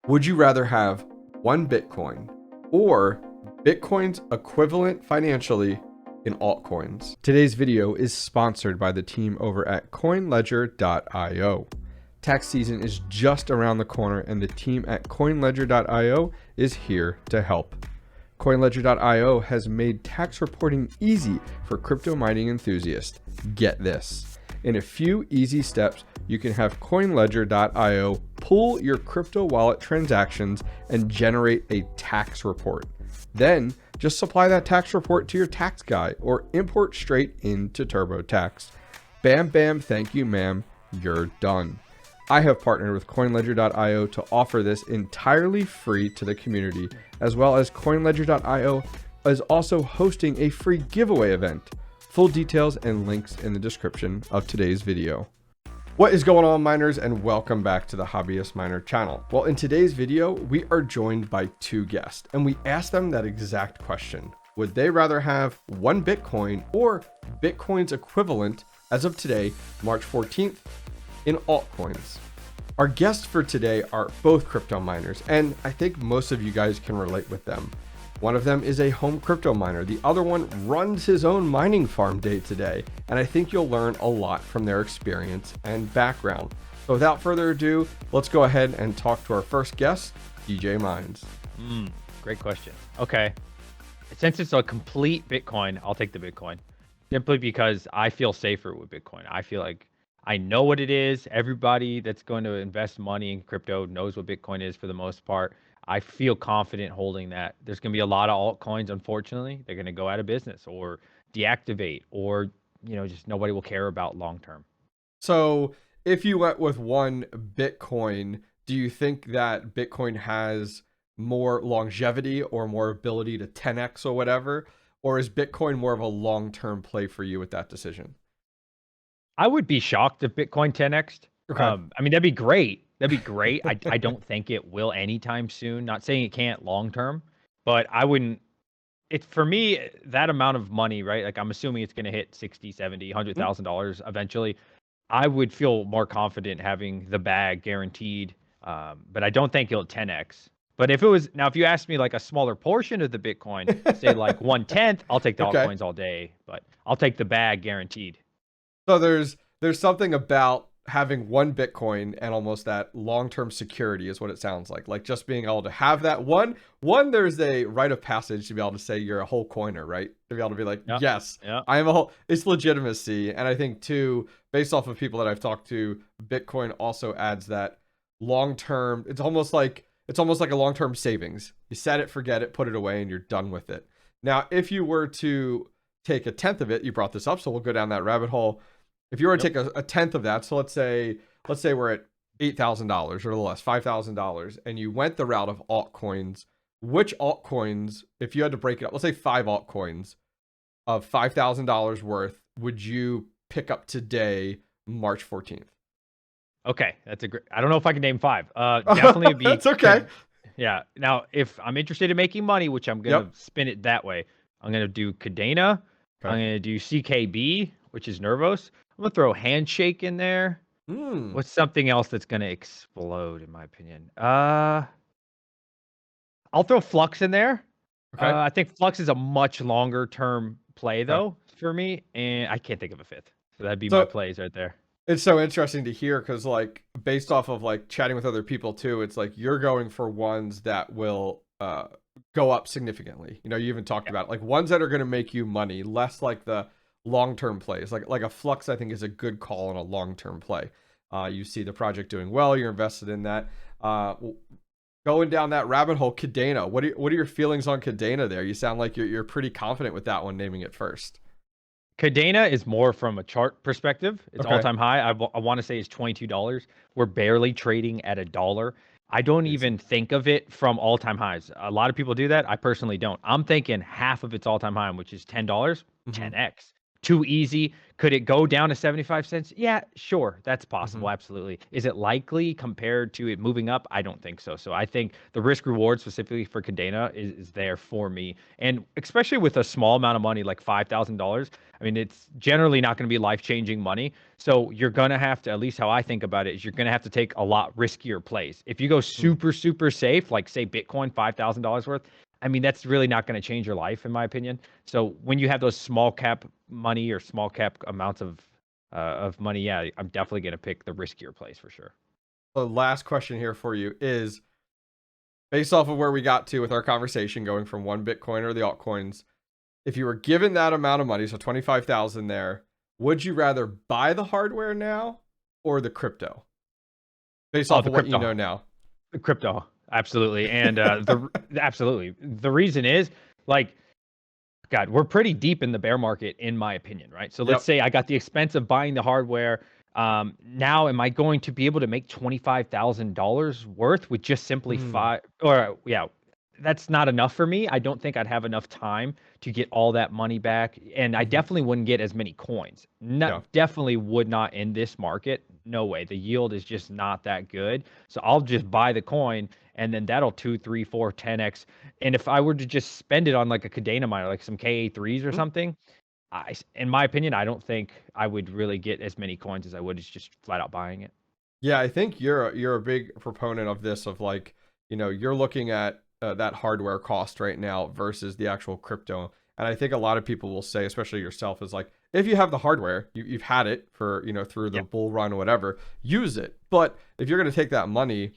Would you rather have one Bitcoin or Bitcoin's equivalent financially in altcoins? Today's video is sponsored by the team over at CoinLedger.io. Tax season is just around the corner and the team at CoinLedger.io is here to help. CoinLedger.io has made tax reporting easy for crypto mining enthusiasts. Get this. In a few easy steps, you can have CoinLedger.io pull your crypto wallet transactions and generate a tax report. Then just supply that tax report to your tax guy or import straight into TurboTax. Bam, bam, thank you, ma'am. You're done. I have partnered with CoinLedger.io to offer this entirely free to the community, as well as CoinLedger.io is also hosting a free giveaway event. Full details and links in the description of today's video. What is going on, miners, and welcome back to the Hobbyist Miner channel. Well, in today's video, we are joined by two guests and we asked them that exact question. Would they rather have one Bitcoin or Bitcoin's equivalent as of today, March 14th, in altcoins? Our guests for today are both crypto miners, and I think most of you guys can relate with them. One of them is a home crypto miner. The other one runs his own mining farm day to day. And I think you'll learn a lot from their experience and background. So without further ado, let's go ahead and talk to our first guest, DJ Mines. Great question. Okay. Since it's a complete Bitcoin, I'll take the Bitcoin. Simply because I feel safer with Bitcoin. I feel like I know what it is. Everybody that's going to invest money in crypto knows what Bitcoin is for the most part. I feel confident holding that. There's going to be a lot of altcoins, unfortunately. They're going to go out of business or deactivate or, just nobody will care about long term. So if you went with one Bitcoin, do you think that Bitcoin has more longevity or more ability to 10x or whatever? Or is Bitcoin more of a long-term play for you with that decision? I would be shocked if Bitcoin 10x'd. Okay. I mean, that'd be great. That'd be great. I don't think it will anytime soon. Not saying it can't long term, but I wouldn't. It's for me, that amount of money, right? Like I'm assuming it's going to hit 60, 70, $100,000 eventually. I would feel more confident having the bag guaranteed. But I don't think it'll 10x. But if it was now, if you asked me like a smaller portion of the Bitcoin, say like 1/10, I'll take the altcoins all day. But I'll take the bag guaranteed. So there's something about having one Bitcoin and almost that long-term security is what it sounds like just being able to have that one, there's a rite of passage to be able to say you're a whole coiner, right? To be able to be like, yes, I am a whole, it's legitimacy. And I think too, based off of people that I've talked to, Bitcoin also adds that long-term, it's almost like a long-term savings. You set it, forget it, put it away, and you're done with it. Now, if you were to take a tenth of it, you brought this up, so we'll go down that rabbit hole. If you were to take a tenth of that, so let's say we're at $8,000 or a little less, $5,000, and you went the route of altcoins, which altcoins, if you had to break it up, let's say 5 altcoins of $5,000 worth, would you pick up today, March 14th? Okay, that's a great. I don't know if I can name 5. Definitely be. That's okay. Yeah. Now, if I'm interested in making money, which I'm gonna spin it that way, I'm gonna do Cadena. Okay. I'm gonna do CKB, which is Nervos. I'm gonna throw Handshake in there. What's something else that's gonna explode, in my opinion? I'll throw Flux in there. Okay. I think Flux is a much longer term play though for me, and I can't think of a 5th. So that'd be my plays right there. It's so interesting to hear because, like, based off of like chatting with other people too, it's like you're going for ones that will go up significantly. You even talked about it, like ones that are going to make you money, less like the long-term plays. Like a Flux, I think, is a good call on a long-term play. You see the project doing well, you're invested in that. Going down that rabbit hole, Cadena. What are your feelings on Cadena there? You sound like you're pretty confident with that one, naming it first. Cadena is more from a chart perspective. It's all-time high. I want to say it's $22. We're barely trading at $1. I don't even think of it from all-time highs. A lot of people do that. I personally don't. I'm thinking half of its all-time high, which is $10, 10x. too easy. Could it go down to 75 cents? Yeah, sure. That's possible. Absolutely. Is it likely compared to it moving up? I don't think so. So I think the risk reward specifically for Cadena is there for me. And especially with a small amount of money, like $5,000, I mean, it's generally not going to be life-changing money. So you're going to have to, at least how I think about it, is you're going to have to take a lot riskier plays. If you go super, super safe, like say Bitcoin, $5,000 worth, I mean, that's really not going to change your life, in my opinion. So when you have those small cap money or small cap amounts of money, yeah, I'm definitely going to pick the riskier place for sure. The last question here for you is, based off of where we got to with our conversation, going from one Bitcoin or the altcoins, if you were given that amount of money, so 25,000 there, would you rather buy the hardware now or the crypto? Based off of what you know now. The crypto. Absolutely. And absolutely. The reason is, like, God, we're pretty deep in the bear market, in my opinion, right? So let's say I got the expense of buying the hardware. Now, am I going to be able to make $25,000 worth with just simply that's not enough for me. I don't think I'd have enough time to get all that money back. And I definitely wouldn't get as many coins. Definitely would not in this market. No way. The yield is just not that good. So I'll just buy the coin and then that'll 2, 3, 4, 10x. And if I were to just spend it on like a Cadena miner, like some KA3s or something, in my opinion, I don't think I would really get as many coins as I would as just flat out buying it. Yeah, I think you're a big proponent of this, of like, you know, you're looking at that hardware cost right now versus the actual crypto. And I think a lot of people will say, especially yourself, is like, if you have the hardware, you've had it for, you know, through the bull run or whatever, use it. But if you're going to take that money,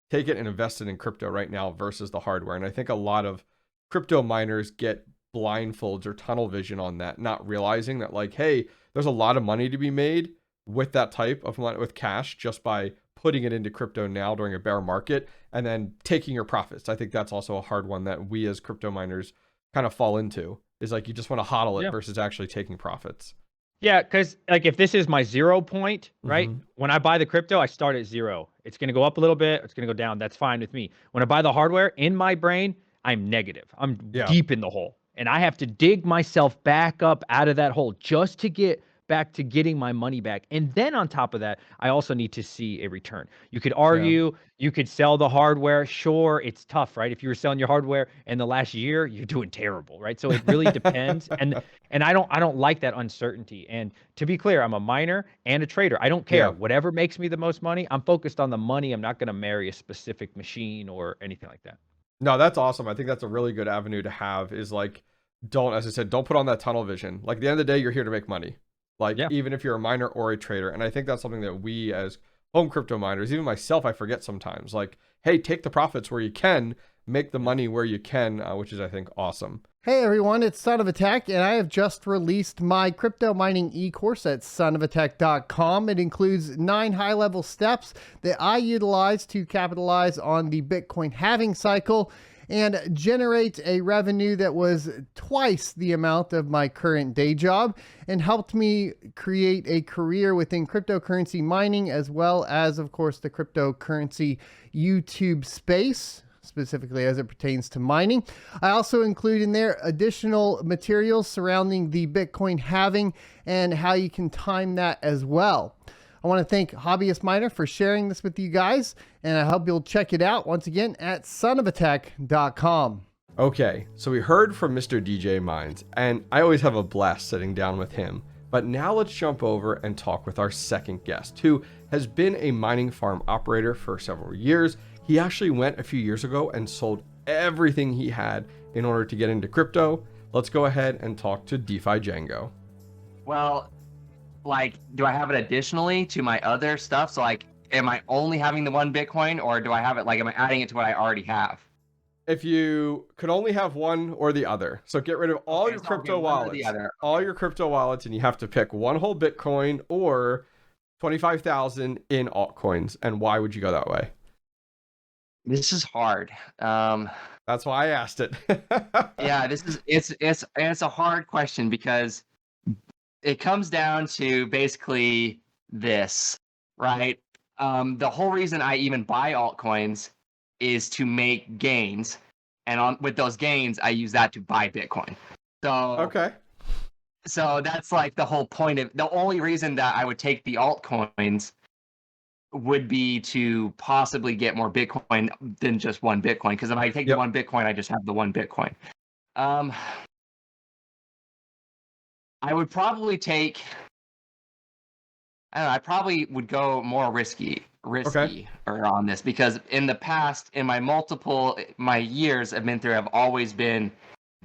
take it and invest it in crypto right now versus the hardware. And I think a lot of crypto miners get blindfolds or tunnel vision on that, not realizing that, like, hey, there's a lot of money to be made with that type of money, with cash, just by putting it into crypto now during a bear market and then taking your profits. I think that's also a hard one that we as crypto miners kind of fall into, is like, you just want to hodl it versus actually taking profits. Yeah, because like if this is my 0 point, right? When I buy the crypto, I start at 0. It's going to go up a little bit. It's going to go down. That's fine with me. When I buy the hardware, in my brain, I'm negative. I'm deep in the hole. And I have to dig myself back up out of that hole just to get back to getting my money back. And then on top of that, I also need to see a return. You could argue, you could sell the hardware. Sure, it's tough, right? If you were selling your hardware in the last year, you're doing terrible, right? So it really depends. And I don't like that uncertainty. And to be clear, I'm a miner and a trader. I don't care. Whatever makes me the most money, I'm focused on the money. I'm not going to marry a specific machine or anything like that. No, that's awesome. I think that's a really good avenue to have, is like, as I said, don't put on that tunnel vision. Like, at the end of the day, you're here to make money. Like, even if you're a miner or a trader. And I think that's something that we as home crypto miners, even myself, I forget sometimes, like, hey, take the profits where you can, make the money where you can, which is, I think, awesome. Hey everyone, it's Son of a Tech, and I have just released my crypto mining e-course at sonofatech.com. It includes 9 high-level steps that I utilize to capitalize on the Bitcoin halving cycle and generate a revenue that was twice the amount of my current day job, and helped me create a career within cryptocurrency mining, as well as, of course, the cryptocurrency YouTube space, specifically as it pertains to mining. I also include in there additional materials surrounding the Bitcoin halving and how you can time that as well. I want to thank Hobbyist Miner for sharing this with you guys, and I hope you'll check it out once again at sonofatech.com. Okay, so we heard from Mr. DJ Mines, and I always have a blast sitting down with him. But now let's jump over and talk with our second guest, who has been a mining farm operator for several years. He actually went a few years ago and sold everything he had in order to get into crypto. Let's go ahead and talk to DJango. Well, like, do I have it additionally to my other stuff? So like, am I only having the one Bitcoin, or do I have it, like, am I adding it to what I already have? If you could only have one or the other, so get rid of all your crypto wallets, all your crypto wallets, and you have to pick one whole Bitcoin or 25,000 in altcoins. And why would you go that way? This is hard. That's why I asked it. Yeah, it's a hard question, because it comes down to basically this, right? The whole reason I even buy altcoins is to make gains, and with those gains, I use that to buy Bitcoin. So okay. So that's like the whole point of the only reason that I would take the altcoins would be to possibly get more Bitcoin than just one Bitcoin. Because if I take the one Bitcoin, I just have the one Bitcoin. I would probably take. I don't know. I probably would go more risky on this because in the past, in my years I've been through, have always been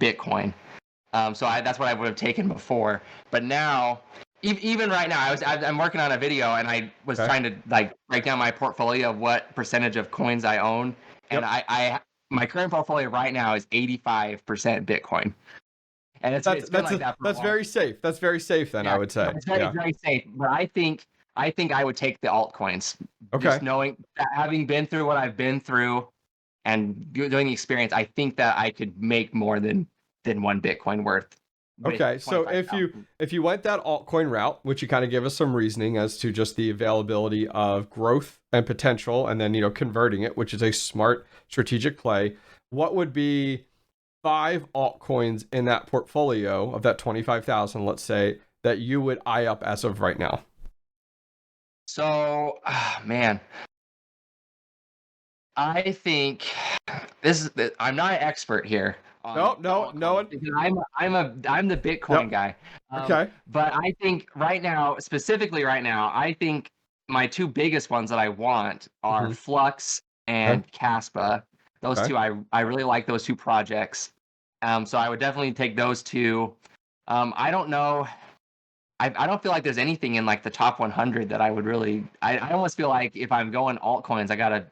Bitcoin. So that's what I would have taken before. But now, even right now, I'm working on a video and I was trying to like break down my portfolio of what percentage of coins I own, and my current portfolio right now is 85% Bitcoin. And it's been like that for that's very safe. That's very safe then, I would say. It's very safe. But I think I would take the altcoins. Okay. Just knowing that, having been through what I've been through and doing the experience, I think that I could make more than one Bitcoin worth. Okay, so if you went that altcoin route, which you kind of give us some reasoning as to just the availability of growth and potential, and then converting it, which is a smart strategic play, what would be 5 altcoins in that portfolio of that 25,000, let's say, that you would eye up as of right now? So, man, I think I'm not an expert here. No. I'm the Bitcoin guy. Okay. But I think specifically right now, I think my 2 biggest ones that I want are Flux and Kaspa. Those two, I really like those 2 projects. So I would definitely take those 2. I don't know. I don't feel like there's anything in like the top 100 that I would really. I almost feel like if I'm going altcoins, I gotta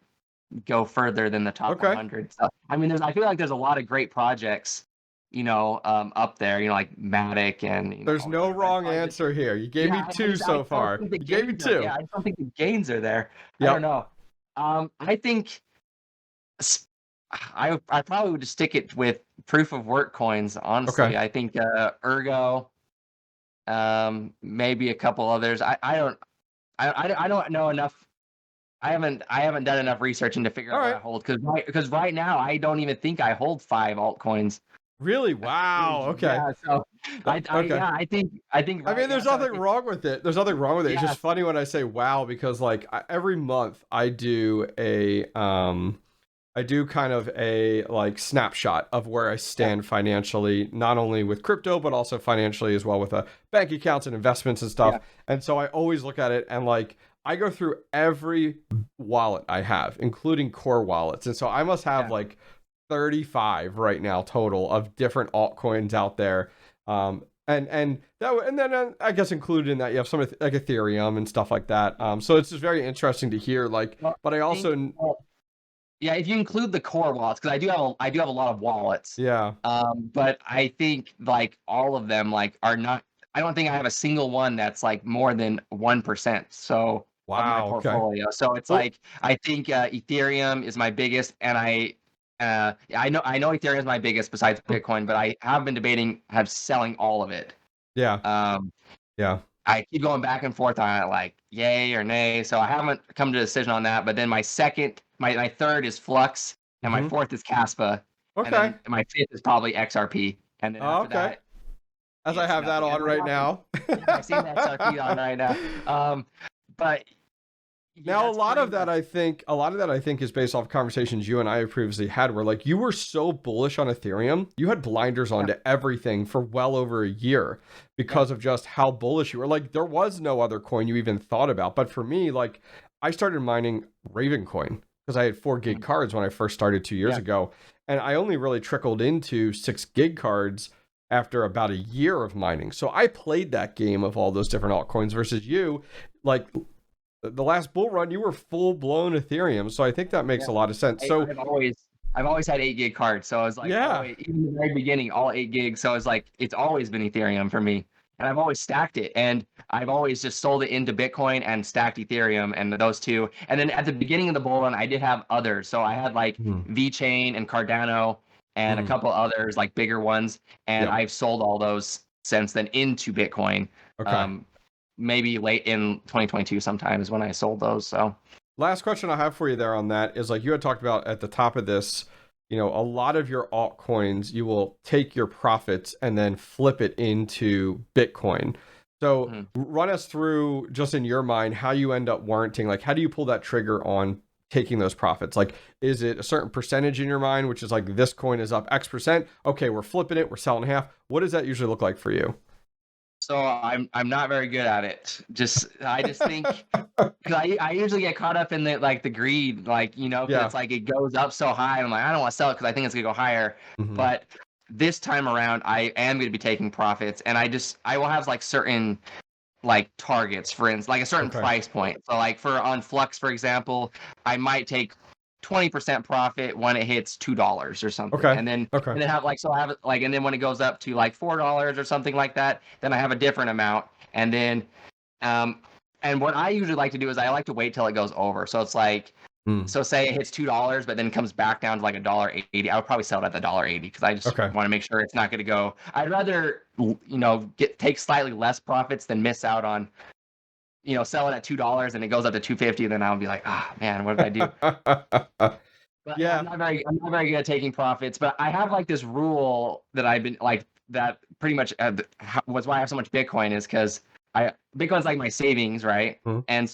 go further than the top 100. So I mean, I feel like there's a lot of great projects, up there, like Matic and. There's no wrong answer here. You gave me 2 so far. You gave me 2. I just don't think the gains are there. I don't know. I think I probably would just stick it with proof of work coins. Honestly, I think Ergo, maybe a couple others. I don't know enough. I haven't done enough research to figure out what I hold because right now I don't even think I hold 5 altcoins. Really? Wow. Okay. Yeah, so I think. I mean, there's nothing wrong with it. There's nothing wrong with it. It's just funny when I say wow because like every month I do kind of a like snapshot of where I stand financially, not only with crypto, but also financially as well with bank accounts and investments and stuff. Yeah. And so I always look at it and like, I go through every wallet I have, including core wallets. And so I must have like 35 right now total of different altcoins out there. And then I guess included in that, you have some like Ethereum and stuff like that. So it's just very interesting to hear like, but I also... Yeah, if you include the core wallets, because I do have a lot of wallets. Yeah. But I think like all of them like are not. I don't think I have a single one that's like more than 1%. So of my portfolio. So it's like I think Ethereum is my biggest, and I know Ethereum is my biggest besides Bitcoin, but I have been debating selling all of it. Yeah. Yeah. I keep going back and forth on it, like yay or nay. So I haven't come to a decision on that. But then my third is Flux, and my 4th is Kaspa. Okay. And my 5th is probably XRP. And then after that, as I have that on right now. I've seen the XRP on right now. But now a lot of that I think is based off conversations you and I have previously had where like you were so bullish on Ethereum, you had blinders on to everything for well over a year because of just how bullish you were. Like there was no other coin you even thought about. But for me, like I started mining Ravencoin because I had 4 gig cards when I first started 2 years ago. And I only really trickled into 6 gig cards after about a year of mining. So I played that game of all those different altcoins versus you, like the last bull run, you were full blown Ethereum. So I think that makes a lot of sense. So I've always had 8 gig cards. So I was like, even in the very beginning, all 8 gigs. So I was like, it's always been Ethereum for me. And I've always stacked it. And I've always just sold it into Bitcoin and stacked Ethereum and those 2. And then at the beginning of the bull run, I did have others. So I had like VeChain and Cardano and a couple others, like bigger ones. And I've sold all those since then into Bitcoin. Okay. Maybe late in 2022 sometime is when I sold those. So last question I have for you there on that is like you had talked about at the top of this, you know, a lot of your altcoins, you will take your profits and then flip it into Bitcoin. So run us through, just in your mind, how you end up warranting, like how do you pull that trigger on taking those profits? Like, is it a certain percentage in your mind, which is like, this coin is up X percent, okay, we're flipping it, we're selling half? What does that usually look like for you? So I'm not very good at it. I just think, because I usually get caught up in the greed, like, you know, 'cause it's like it goes up so high. I'm like, I don't want to sell it because I think it's gonna go higher. But this time around, I am going to be taking profits, and I will have like certain like targets, for instance, like a certain price point. So like on Flux, for example, I might take 20% profit when it hits $2 or something. And then have like, so I have like, and then when it goes up to like $4 or something like that, then I have a different amount. And then and what I usually like to do is I like to wait till it goes over. So it's like, so say it hits $2, but then comes back down to like $1.80. I would probably sell it at the $1.80 because I just want to make sure it's not going to go. I'd rather, you know, take slightly less profits than miss out on, you know, sell it at $2 and it goes up to $2.50. Then I'll be like, ah, man, what did I do? But I'm not very good at taking profits. But I have like this rule that I've been like, that pretty much was why I have so much Bitcoin, is because Bitcoin's like my savings, right? And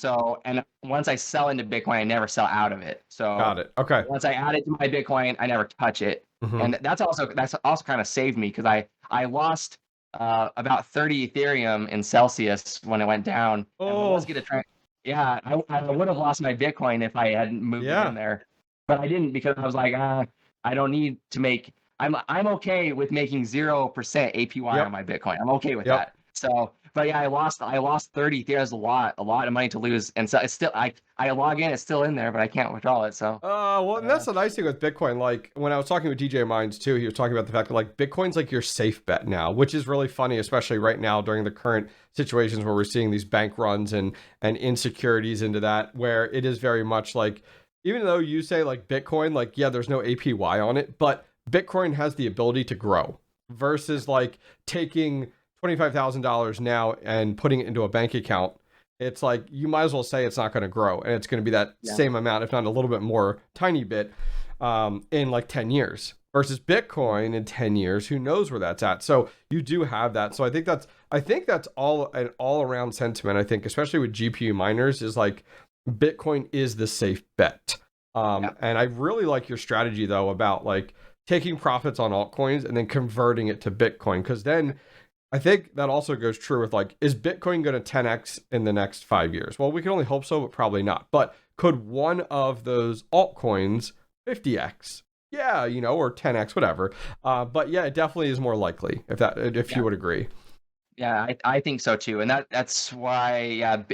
once I sell into Bitcoin, I never sell out of it. So got it. Okay. Once I add it to my Bitcoin, I never touch it. And that's also kind of saved me, because I lost about 30 Ethereum in Celsius when it went down. And I was gonna try. Yeah, I would have lost my Bitcoin if I hadn't moved it in there, but I didn't, because I was like, I don't need to make. I'm okay with making 0% APY on my Bitcoin. I'm okay with that. So, but yeah, I lost 30. There's a lot of money to lose, and so it's still I log in, it's still in there, but I can't withdraw it. So, well, and that's the nice thing with Bitcoin. Like when I was talking with DJ Minds too, he was talking about the fact that like Bitcoin's like your safe bet now, which is really funny, especially right now during the current situations where we're seeing these bank runs and insecurities into that, where it is very much like, even though you say like Bitcoin, like, yeah, there's no APY on it, but Bitcoin has the ability to grow, versus like taking $25,000 now and putting it into a bank account. It's like, you might as well say it's not going to grow, and it's going to be that same amount, if not a little bit more, tiny bit, in like 10 years, versus Bitcoin in 10 years, who knows where that's at. So you do have that. So I think that's all an all around sentiment. I think, especially with GPU miners, is like Bitcoin is the safe bet. And I really like your strategy though, about like taking profits on altcoins and then converting it to Bitcoin. Because then I think that also goes true with like, is Bitcoin going to 10x in the next 5 years? Well, we can only hope so, but probably not. But could one of those altcoins 50x? Yeah, you know, or 10x, whatever. But yeah, it definitely is more likely, if you would agree. Yeah, I think so too, and that's why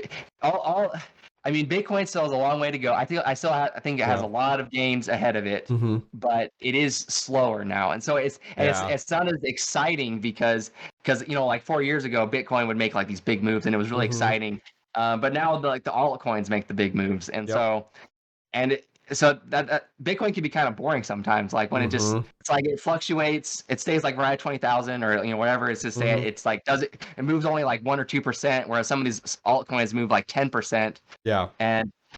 I mean, Bitcoin still has a long way to go. I think it has a lot of games ahead of it, but it is slower now, and so it's not as exciting because you know, like 4 years ago, Bitcoin would make like these big moves, and it was really exciting. But now the altcoins make the big moves, and so that Bitcoin can be kind of boring sometimes. Like when it's like it fluctuates, it stays like right at 20,000 or, you know, whatever. It's just it's like it moves only like 1 or 2%, whereas some of these altcoins move like 10%. Yeah.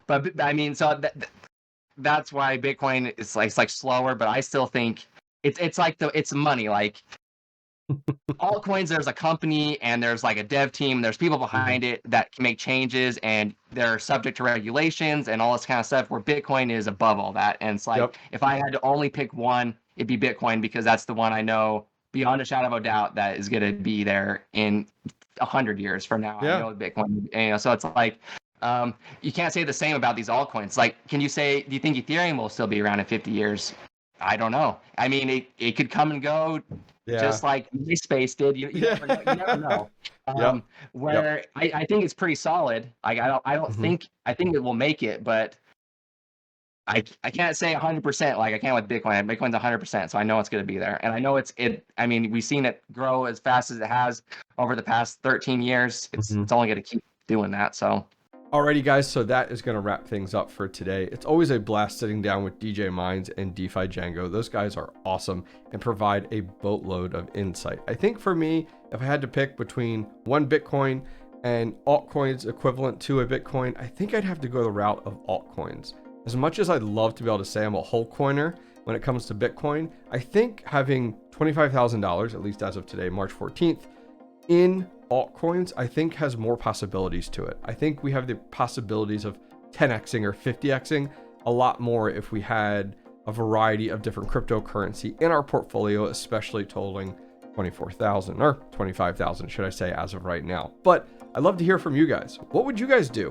But I mean, so that's why Bitcoin is like, it's like slower, but I still think it's like it's money. Like altcoins, there's a company and there's like a dev team, there's people behind it that can make changes, and they're subject to regulations and all this kind of stuff, where Bitcoin is above all that. And it's like, if I had to only pick one, it'd be Bitcoin, because that's the one I know beyond a shadow of a doubt that is going to be there in 100 years from now. I know Bitcoin, you know, so it's like, you can't say the same about these altcoins. Like, do you think Ethereum will still be around in 50 years? I don't know. I mean, it could come and go, just like MySpace did. You never know. You never know. I think it's pretty solid. Like I don't think it will make it, but I can't say 100%. Like I can't with Bitcoin. Bitcoin's 100%, so I know it's going to be there, and I know I mean, we've seen it grow as fast as it has over the past 13 years. It's only going to keep doing that. So. Alrighty guys, so that is going to wrap things up for today. It's always a blast sitting down with DJ Minds and DJango. Those guys are awesome and provide a boatload of insight. I think for me, if I had to pick between one Bitcoin and altcoins equivalent to a Bitcoin, I think I'd have to go the route of altcoins. As much as I'd love to be able to say I'm a whole coiner, when it comes to Bitcoin. I think having $25,000, at least as of today, March 14th, in altcoins, I think has more possibilities to it. I think we have the possibilities of 10xing or 50xing a lot more if we had a variety of different cryptocurrency in our portfolio, especially totaling 24,000 or 25,000, should I say, as of right now. But I'd love to hear from you guys. What would you guys do?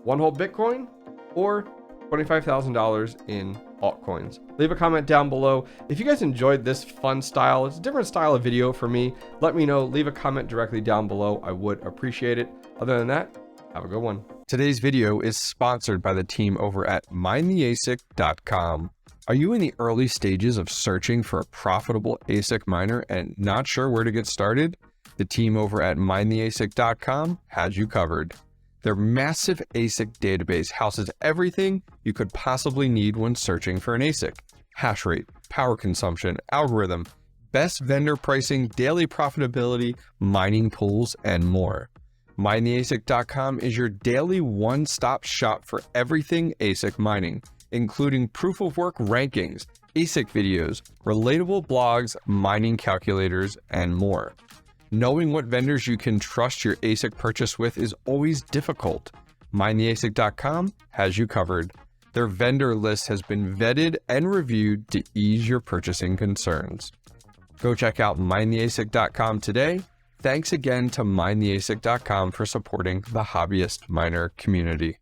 One whole Bitcoin or $25,000 in altcoins? Leave a comment down below. If you guys enjoyed this fun style, it's a different style of video for me, let me know. Leave a comment directly down below. I would appreciate it. Other than that, have a good one. Today's video is sponsored by the team over at mindtheasic.com. Are you in the early stages of searching for a profitable ASIC miner and not sure where to get started? The team over at mindtheasic.com has you covered. Their massive ASIC database houses everything you could possibly need when searching for an ASIC. Hash rate, power consumption, algorithm, best vendor pricing, daily profitability, mining pools, and more. MindTheASIC.com is your daily one-stop shop for everything ASIC mining, including proof of work rankings, ASIC videos, relatable blogs, mining calculators, and more. Knowing what vendors you can trust your ASIC purchase with is always difficult. MindTheASIC.com has you covered. Their vendor list has been vetted and reviewed to ease your purchasing concerns. Go check out MindTheASIC.com today. Thanks again to MindTheASIC.com for supporting the hobbyist miner community.